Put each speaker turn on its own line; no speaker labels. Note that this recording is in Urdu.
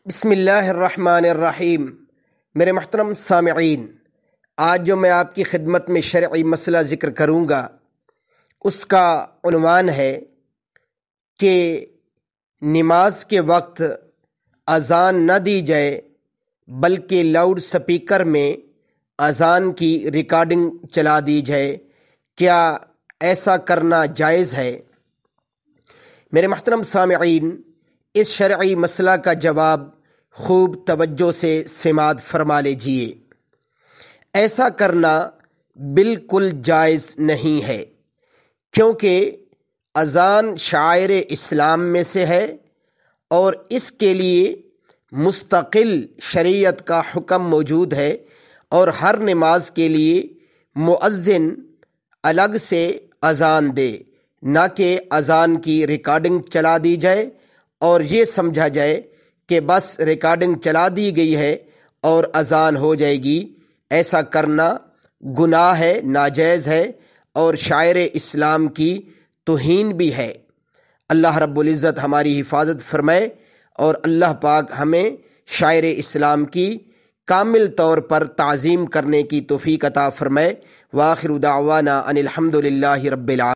بسم اللہ الرحمن الرحیم۔ میرے محترم سامعین، آج جو میں آپ کی خدمت میں شرعی مسئلہ ذکر کروں گا اس کا عنوان ہے کہ نماز کے وقت اذان نہ دی جائے بلکہ لاؤڈ سپیکر میں اذان کی ریکارڈنگ چلا دی جائے، کیا ایسا کرنا جائز ہے؟ میرے محترم سامعین، اس شرعی مسئلہ کا جواب خوب توجہ سے سماعت فرما لیجیے۔ ایسا کرنا بالکل جائز نہیں ہے، کیونکہ اذان شعائر اسلام میں سے ہے اور اس کے لیے مستقل شریعت کا حکم موجود ہے، اور ہر نماز کے لیے مؤذن الگ سے اذان دے، نہ کہ اذان کی ریکارڈنگ چلا دی جائے اور یہ سمجھا جائے کہ بس ریکارڈنگ چلا دی گئی ہے اور اذان ہو جائے گی۔ ایسا کرنا گناہ ہے، ناجائز ہے اور شاعر اسلام کی توہین بھی ہے۔ اللہ رب العزت ہماری حفاظت فرمائے اور اللہ پاک ہمیں شاعر اسلام کی کامل طور پر تعظیم کرنے کی توفیق عطا فرمائے۔ وآخر دعوانا ان الحمد للہ رب العالمین۔